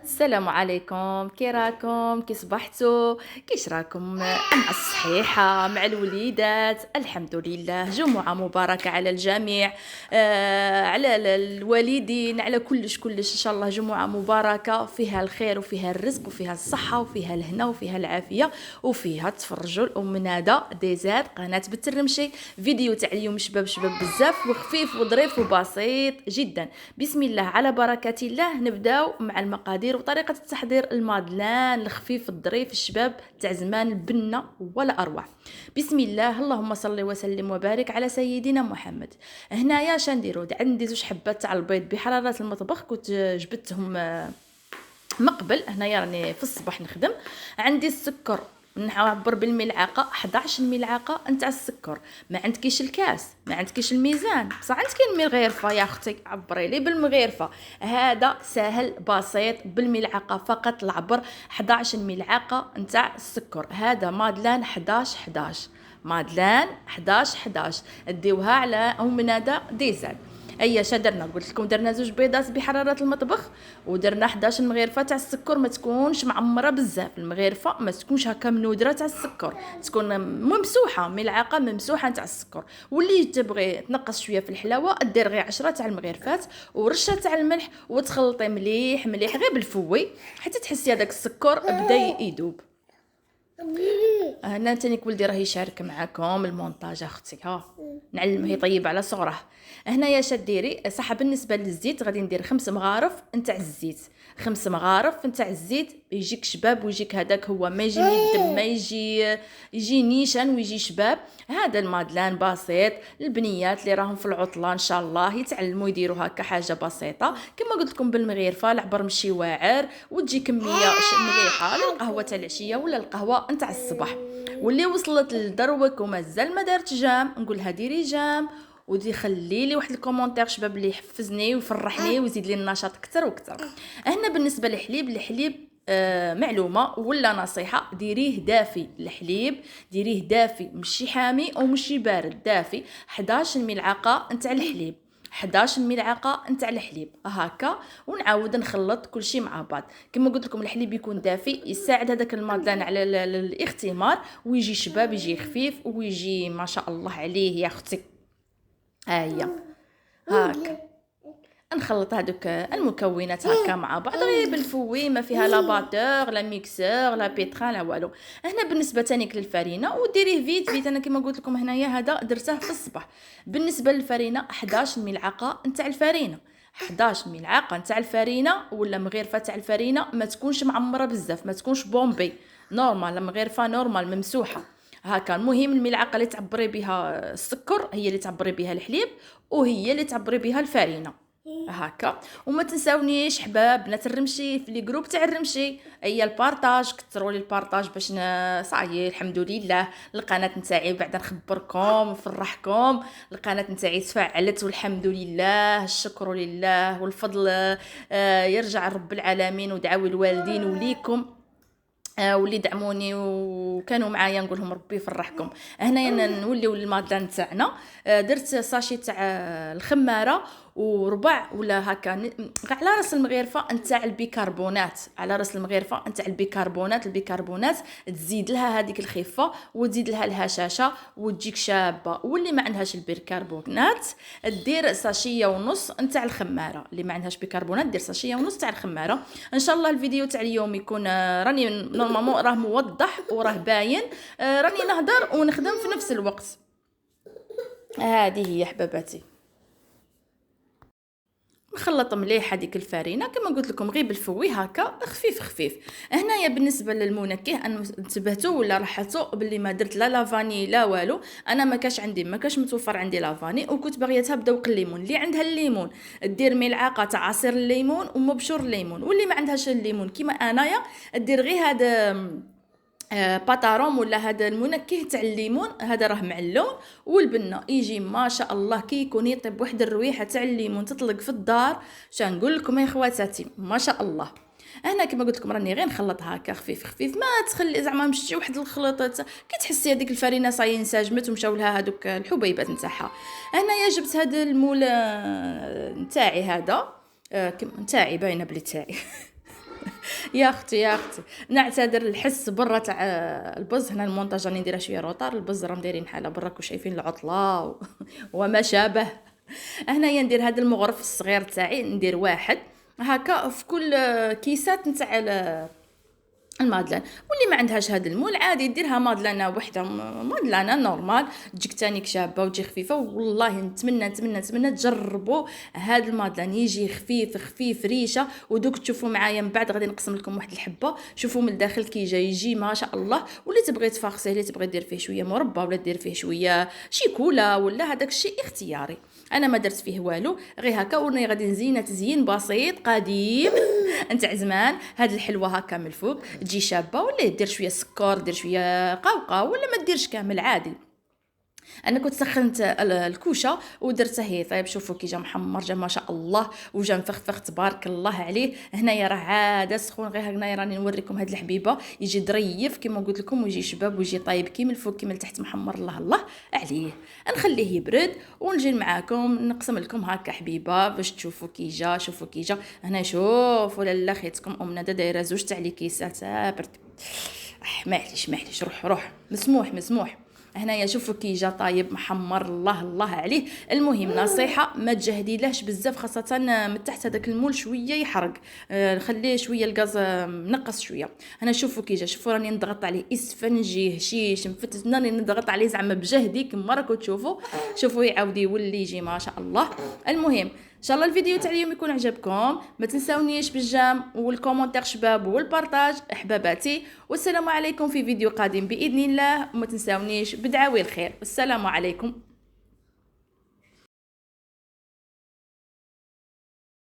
السلام عليكم، كي راكم؟ كي صبحتوا؟ كيش راكم مع الصحيحة مع الوليدات؟ الحمد لله، جمعة مباركة على الجميع. على الوالدين، على كلش ان شاء الله جمعة مباركة فيها الخير وفيها الرزق وفيها الصحة وفيها الهنا وفيها العافية وفيها تفرجوا الام ندى ديزاد قناة بنت الرمشي. فيديو تاع اليوم شباب بزاف وخفيف وظريف وبسيط جدا. بسم الله على بركة الله. نبداو مع المقادير وطريقة التحضير. المادلان الخفيف الظريف الشباب تاع زمان البنة ولا أروع. بسم الله، اللهم صل وسلم وبارك على سيدنا محمد. هنايا شنديرو عندي زوج حبات تاع البيض بحرارة المطبخ، كنت جبتهم مقبل. هنايا راني في الصباح نخدم. عندي السكر نعبر بالملعقه 11 ملعقه نتاع السكر. ما عندكيش الكاس، ما عندكيش الميزان، بصح عندك المغرفه يا اختي، عبري لي بالمغرفه. هذا سهل بسيط، بالملعقه فقط العبر 11 ملعقه نتاع السكر. هذا مادلان 11 11، مادلان 11 11. ديوها على ام ندى ديزاد. اي شا درنا؟ قلت لكم درنا زوج بيضات بحراره المطبخ ودرنا 11 مغرفه تاع السكر. ما تكونش معمره بزاف المغرفه، ما تكونش هكا منودره تاع السكر، تكون ممسوحه، ملعقه ممسوحه تاع السكر. واللي تبغي تنقص شويه في الحلاوه دير غير 10 تاع المغرفات ورشه تاع الملح وتخلطي مليح مليح غير بالفوي حتى تحسي هذاك السكر بدا يذوب. هنا تانيك ولدي راه يشارك معاكم المونتاج اختي، ها نعلمه يطيب على صغره. هنايا شديري صح. بالنسبه للزيت غادي ندير 5 مغارف نتاع الزيت، 5 مغارف نتاع الزيت. يجيك شباب ويجيك هذاك، هو ما يجي ميدم، ما يجي نيشان ويجي شباب. هذا المادلان بسيط. البنيات اللي راهم في العطله ان شاء الله يتعلموا يديروا هكا حاجه بسيطه كما قلت لكم بالمغيرفه. العبر مشي واعر وتجي كميه مليحه للقهوه تاع العشيه ولا القهوه نتاع الصباح. واللي وصلت لدروك ومازال ما دارت جام نقولها ديري جام ودي خلي لي واحد الكومونتير شباب اللي يحفزني ويفرحني ويزيد لي النشاط اكثر واكثر. هنا بالنسبه للحليب، الحليب معلومه ولا نصيحه، ديريه دافي. الحليب ديريه دافي، مشي حامي او مشي بارد، دافي. 11 ملعقه نتاع الحليب، 11 ملعقه نتاع الحليب هكا. ونعاود نخلط كل شيء مع بعض. كما قلت لكم الحليب يكون دافي يساعد هذاك المادلان على الاختمار ويجي شباب، يجي خفيف ويجي ما شاء الله عليه يا اختي. هيا هاكا نخلط هذوك المكونات هكا مع بعض غير بالفوي، ما فيها لا باتور لا ميكسور لا بيتران لا والو. هنا بالنسبه تانيك للفرينه وديريه فيت فيت. انا كما قلت لكم هنايا هذا درته في الصباح. بالنسبه للفرينه 11 ملعقه نتاع الفرينه، 11 ملعقه نتاع الفرينه ولا مغرفه تاع الفرينه. ما تكونش معمره بزاف، ما تكونش بومبي، نورمال، مغرفه نورمال ممسوحه هكا. المهم الملعقه اللي تعبري بها السكر هي اللي تعبري بها الحليب وهي اللي تعبري بها الفرينه هكا. وما تنساونيش حباب بنات الرمشي في لي جروب تاع الرمشي. اي البارطاج، كثروا لي البارطاج باش صايي الحمد لله القناه نتاعي بعد نخبركم ونفرحكم. القناه نتاعي تفعلت والحمد لله، الشكر لله والفضل يرجع رب العالمين. ودعاوي الوالدين وليكم واللي دعموني وكانوا معايا نقول لهم ربي يفرحكم. هنايا نوليو للمادلان تاعنا. درت ساشي تاع الخماره وربع ولا هكا على راس المغرفه نتاع البيكربونات، على راس المغرفه نتاع البيكربونات. البيكربونات تزيد لها هذيك الخفه وتزيد لها الهشاشه وتجيك شابه. واللي ما عندهاش البيكربونات دير ساشيه ونص نتاع الخماره. اللي ما عندهاش بيكربونات دير ساشيه ونص تاع الخماره. ان شاء الله الفيديو تاع اليوم يكون راني نورمالمون راه موضح وراه باين، راني نهضر ونخدم في نفس الوقت. هذه هي حباباتي. نخلط مليح هذيك الفرينه كما قلت لكم غير بالفوي هكا خفيف خفيف. هنايا بالنسبه للمنكه انا انتبهتوا ولا لاحظتوا باللي ما درت لا لافاني لا والو. انا ما كاش متوفر عندي لافاني وكنت باغيتها بدوق الليمون. اللي عندها الليمون دير ملعقه تاع عصير الليمون ومبشور الليمون، واللي ما عندهاش الليمون كيما انايا دير غير هذا باتاروم ولا هذا المنكه تاع الليمون. هذا راه معلوم والبنه يجي ما شاء الله كي يكون يطيب واحد الرويحه تاع الليمون تطلق في الدار. شنو نقول لكم يا خواتاتي ما شاء الله. انا كما قلت لكم راني غير نخلط هكا خفيف خفيف، ما تخلي زعما مشتي واحد الخلطات كي تحسي هذيك الفرينه صاي انسجمت ومشاو لها هذوك الحبيبات نتاعها. هنايا جبت هذا المول نتاعي، هذا نتاعي باينه بلي تاعي يا اختي يا اختي نعتذر، الحس برا تاع البز، هنا المونتاج راني نديرها شويه روطار، البز راهم دايرين حاله برا راكم شايفين العطله وما شابه. هنايا ندير هذا المغرف الصغير تاعي، ندير واحد هكا في كل كيسات نتاع المادلان. واللي ما عندهاش هذا المول عادي ديرها مادلانه وحده، مادلانه نورمال تجيك تانيك شابه وتجي خفيفه. والله نتمنى تجربوا هذا المادلان، يجي خفيف خفيف ريشه. ودوك تشوفوا معايا من بعد غادي نقسم لكم واحد الحبه، شوفوا من الداخل كي يجي ما شاء الله. واللي تبغي تفاخسيه، اللي تبغي دير فيه شويه مربى ولا دير فيه شويه شيكولا ولا هذاك الشيء اختياري. انا ما درت فيه والو، غير هكا وراني غادي نزينه تزيين بسيط قديم نتاع زمان. هاد الحلوه هكا من الفوق تجي شابه، ولا دير شويه سكر، دير شويه قوقه، ولا ما ديرش كامل عادي. انا كنت سخنت الكوشه ودرته هي طيب. شوفوا كي جا محمر، جا ما شاء الله، وجا مفخفخ تبارك الله عليه. هنايا راه عاد سخون، غير هنايا راني نوريكم هاد الحبيبه يجي ظريف كيما قلت لكم، ويجي شباب ويجي طايب كيما الفوق كيما التحت محمر الله الله عليه. نخليه يبرد ونجي معاكم نقسم لكم هكا حبيبه باش تشوفوا كي جا. شوفوا كي جا هنا، شوفوا لاله خيتكم ام ندى دايره زوج تاع لي كيسات برد. معليش روح مسموح. هنايا شوفوا كي جا طايب محمر الله الله عليه. المهم نصيحه، ما تجهديلهش بزاف، خاصه من تحت هذاك المول شويه يحرق، خليه شويه الغاز منقص شويه. هنا شوفوا كي جا، شوفوا راني نضغط عليه اسفنجي هشيش مفتت، راني نضغط عليه زعما بجهدي كما راكم تشوفوا. شوفوا يعاود يولي يجي ما شاء الله. المهم ان شاء الله الفيديو تاع اليوم يكون عجبكم، ما تنساونيش بالجام والكومونتير شباب والبارطاج احباباتي. والسلام عليكم في فيديو قادم باذن الله، وما تنساونيش بدعاوي الخير. والسلام عليكم.